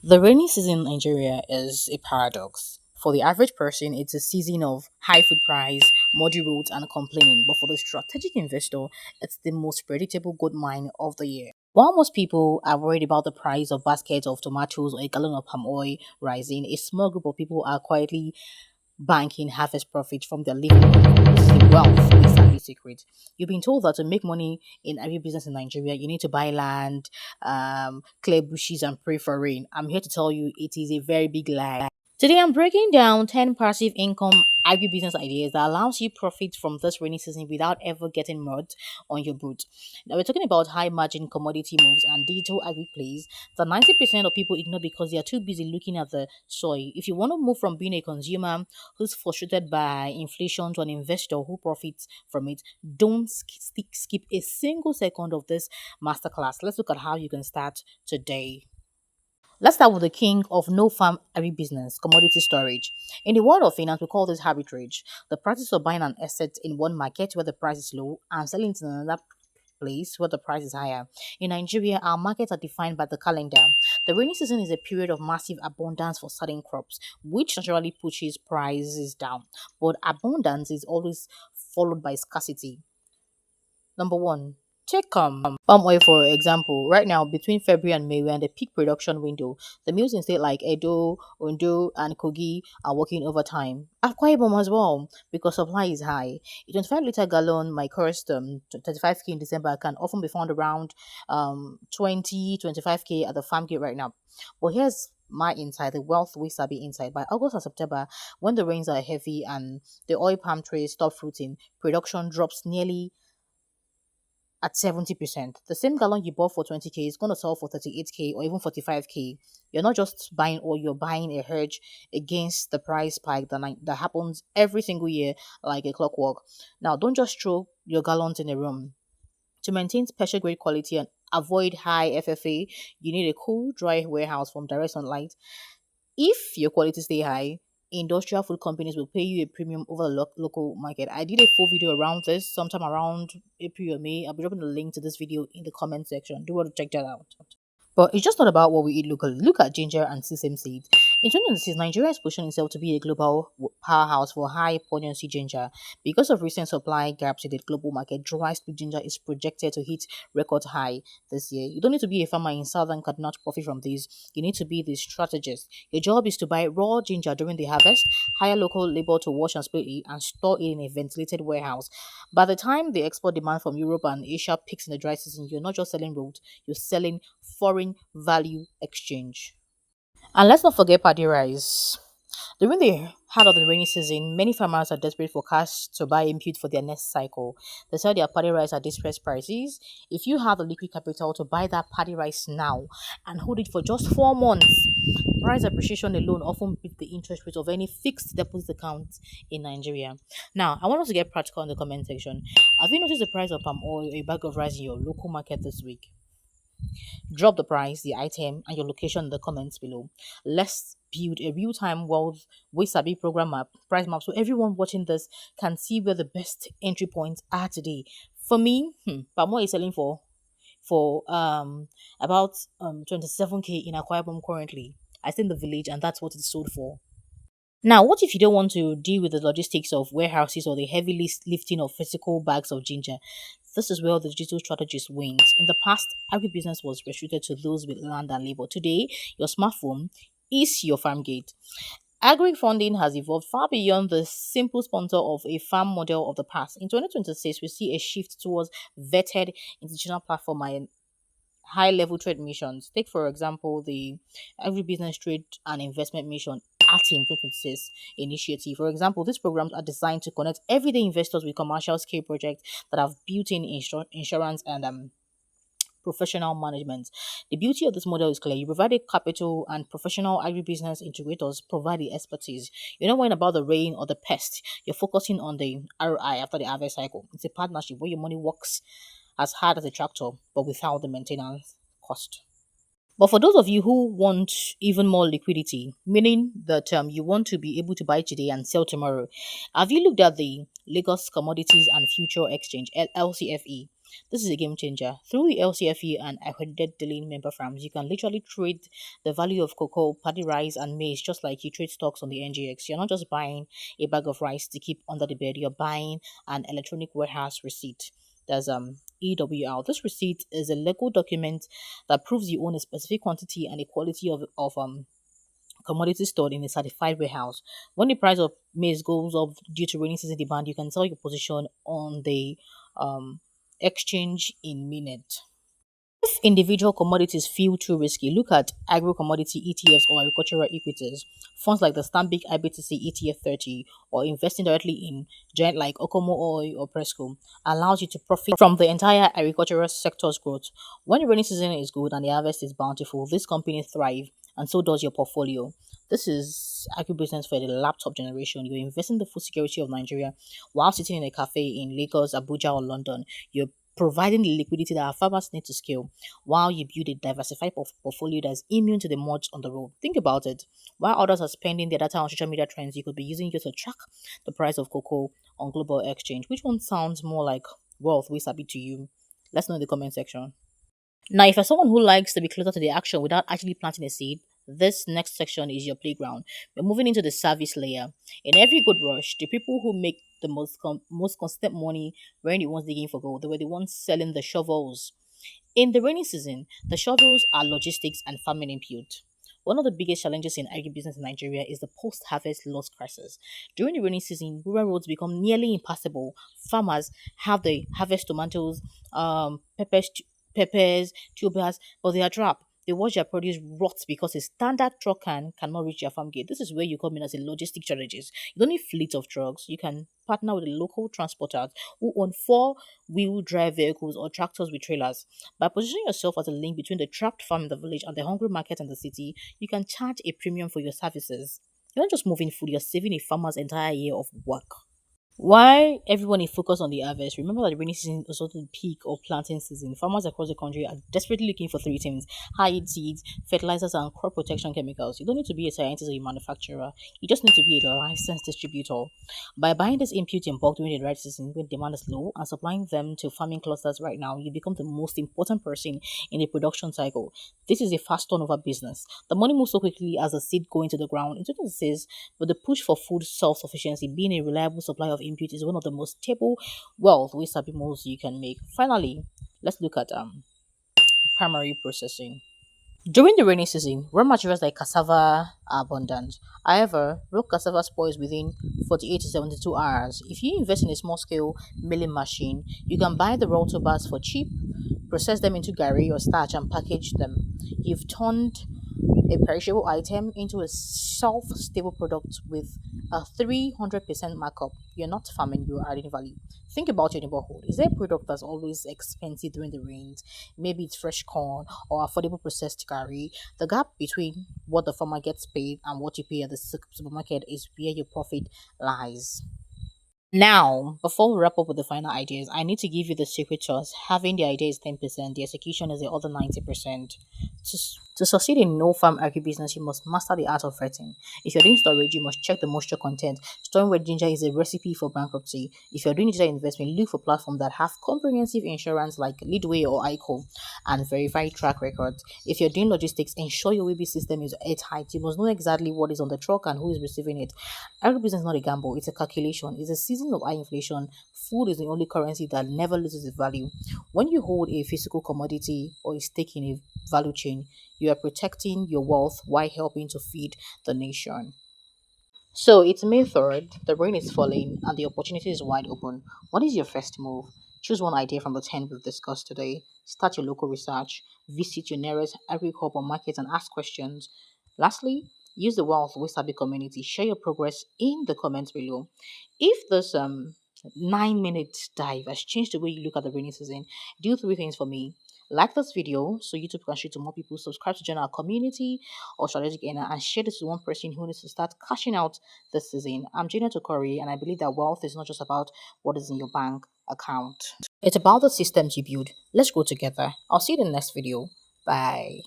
The rainy season in Nigeria is a paradox. For the average person, it's a season of high food price, muddy roads, and complaining. But for the strategic investor, it's the most predictable gold mine of the year. While most people are worried about the price of baskets of tomatoes or a gallon of palm oil rising, a small group of people are quietly banking harvest profit from their living income. This is the wealth Wey Sabi secret. You've been told that to make money in every business in Nigeria, you need to buy land, clear bushes, and pray for rain. I'm here to tell you it is a very big lie. Today, I'm breaking down 10 passive income agribusiness ideas that allows you profit from this rainy season without ever getting mud on your boot. Now, we're talking about high margin commodity moves and digital agri plays that 90% of people ignore because they are too busy looking at the soil. If you want to move from being a consumer who's frustrated by inflation to an investor who profits from it, don't skip a single second of this masterclass. Let's look at how you can start today. Let's start with the king of no farm agribusiness, commodity storage. In the world of finance, we call this arbitrage. The practice of buying an asset in one market where the price is low and selling it in another place where the price is higher. In Nigeria, our markets are defined by the calendar. The rainy season is a period of massive abundance for certain crops, which naturally pushes prices down. But abundance is always followed by scarcity. Number one, take palm oil for example. Right now, between February and May, we're in the peak production window. The mills in states like Edo, Ondo, and Kogi are working overtime. Akwa Ibom as well, because supply is high. A 25-liter gallon, my cost 35K in December, can often be found around 25K at the farm gate right now. But here's my insight, the wealth we sabi inside. By August and September, when the rains are heavy and the oil palm trees stop fruiting, production drops nearly at 70%. The same gallon you bought for 20K is going to sell for 38K or even 45K. You're not just buying oil, you're buying a hedge against the price spike that happens every single year like a clockwork. Now, don't just throw your gallons in a room. To maintain special grade quality and avoid high FFA, you need a cool, dry warehouse from direct sunlight. If your quality stay high, industrial food companies will pay you a premium over the local market. I did a full video around this sometime around April or May. I'll be dropping the link to this video in the comment section. Do want to check that out. But it's just not about what we eat locally. Look at ginger and sesame seeds. In 2026, Nigeria is pushing itself to be a global powerhouse for high potency ginger. Because of recent supply gaps in the global market, dry split ginger is projected to hit record high this year. You don't need to be a farmer in southern Kaduna to profit from this. You need to be the strategist. Your job is to buy raw ginger during the harvest, hire local labor to wash and split it, and store it in a ventilated warehouse. By the time the export demand from Europe and Asia peaks in the dry season, you're not just selling road, you're selling foreign value exchange. And let's not forget paddy rice. During the heart of the rainy season, many farmers are desperate for cash to buy input for their next cycle. They sell their paddy rice at distressed prices. If you have the liquid capital to buy that paddy rice now and hold it for just 4 months, price appreciation alone often beats the interest rate of any fixed deposit account in Nigeria. Now, I want us to get practical in the comment section. Have you noticed the price of palm oil or a bag of rice in your local market this week? Drop the price, the item, and your location in the comments below. Let's build a real-time wealth Wey Sabi program map, price map, so everyone watching this can see where the best entry points are today. For me, Pamo is selling for about 27K in Akwa Ibom currently. I stay in the village, and that's what it's sold for. Now, what if you don't want to deal with the logistics of warehouses or the heavy lifting of physical bags of ginger? This is where the digital strategist wins. In the past, agribusiness was restricted to those with land and labor. Today, your smartphone is your farm gate. Agri funding has evolved far beyond the simple sponsor of a farm model of the past. In 2026, we see a shift towards vetted institutional platform and high level trade missions. Take, for example, the Agribusiness Trade and Investment Mission ATIM 2026 initiative. For example, these programs are designed to connect everyday investors with commercial scale projects that have built in insurance and professional management. The beauty of this model is clear. You provide a capital and professional agribusiness integrators provide the expertise. You're not worrying about the rain or the pest. You're focusing on the ROI after the harvest cycle. It's a partnership where your money works as hard as a tractor, but without the maintenance cost. But for those of you who want even more liquidity, meaning that you want to be able to buy today and sell tomorrow, have you looked at the Lagos Commodities and Future Exchange (LCFE)? This is a game changer. Through the LCFE and accredited dealing member firms, you can literally trade the value of cocoa, paddy rice, and maize just like you trade stocks on the NGX. You're not just buying a bag of rice to keep under the bed, you're buying an electronic warehouse receipt. There's EWR. This receipt is a legal document that proves you own a specific quantity and a quality of commodity stored in a certified warehouse. When the price of maize goes up due to rainy season demand, you can sell your position on the um, exchange in minutes. If individual commodities feel too risky, look at agro commodity ETFs or agricultural equities. Funds like the Stanbic IBTC ETF 30 or investing directly in giant like Okomo Oil or Presco allows you to profit from the entire agricultural sector's growth. When the rainy season is good and the harvest is bountiful, these companies thrive and so does your portfolio. This is agribusiness for the laptop generation. You're investing in the food security of Nigeria while sitting in a cafe in Lagos, Abuja, or London. You're providing the liquidity that our farmers need to scale while you build a diversified portfolio that's immune to the mods on the road. Think about it. While others are spending their data on social media trends, you could be using it to track the price of cocoa on global exchange. Which one sounds more like wealth we sabi to you? Let's know in the comment section. Now, if you're someone who likes to be closer to the action without actually planting a seed, this next section is your playground. We're moving into the service layer. In every good rush, the people who make the most consistent money weren't the ones digging for gold. They were the ones selling the shovels. In the rainy season, the shovels are logistics and farming input. One of the biggest challenges in agribusiness in Nigeria is the post-harvest loss crisis. During the rainy season, rural roads become nearly impassable. Farmers have the harvest tomatoes, peppers, tubers, but they are trapped. They watch their produce rot because a standard truck cannot reach your farm gate. This is where you come in as a logistic strategist. You don't need fleet of trucks. You can partner with the local transporters who own four-wheel drive vehicles or tractors with trailers. By positioning yourself as a link between the trapped farm in the village and the hungry market in the city, you can charge a premium for your services. You're not just moving food, you're saving a farmer's entire year of work. Why everyone is focused on the harvest? Remember that the rainy season is also the peak of planting season. Farmers across the country are desperately looking for three things: high yield seeds, fertilizers, and crop protection chemicals. You don't need to be a scientist or a manufacturer. You just need to be a licensed distributor. By buying this input in bulk during the dry season when demand is low and supplying them to farming clusters right now, you become the most important person in the production cycle. This is a fast turnover business. The money moves so quickly as the seed go into the ground. In 2006, but the push for food self-sufficiency, being a reliable supply of input, is one of the most stable wealth we sabi moves you can make. Finally, let's look at primary processing. During the rainy season, raw materials like cassava are abundant. However, raw cassava spoils within 48 to 72 hours. If you invest in a small scale milling machine, you can buy the raw tubers for cheap, process them into gari or starch, and package them. You've turned a perishable item into a self stable product with a 300% markup. You're not farming, you're adding value. Think about your neighborhood. Is there a product that's always expensive during the rains? Maybe it's fresh corn or affordable processed curry. The gap between what the farmer gets paid and what you pay at the supermarket is where your profit lies. Now, before we wrap up with the final ideas, I need to give you the secret sauce. Having the idea is 10%, the execution is the other 90%. To succeed in no farm agribusiness, you must master the art of writing. If you're doing storage, you must check the moisture content. Storing wet ginger is a recipe for bankruptcy. If you're doing digital investment, look for platforms that have comprehensive insurance like Leadway or ICO and verified track records. If you're doing logistics, ensure your WB system is airtight. You must know exactly what is on the truck and who is receiving it. Agribusiness is not a gamble, it's a calculation. It's a season of high inflation. Food is the only currency that never loses its value. When you hold a physical commodity or a stake in a value chain, you are protecting your wealth while helping to feed the nation. So it's May 3rd, the rain is falling, and the opportunity is wide open. What is your first move? Choose one idea from the 10 we've discussed today. Start your local research, visit your nearest agri-co-op or market, and ask questions. Lastly, use the wealth Wey Sabi community. Share your progress in the comments below. If this 9 minute dive has changed the way you look at the rainy season, do three things for me. Like this video so YouTube can share to more people. Subscribe to join our community or strategic earner and share this to one person who needs to start cashing out this season. I'm Gina Tokori, and I believe that wealth is not just about what is in your bank account. It's about the systems you build. Let's grow together. I'll see you in the next video. Bye.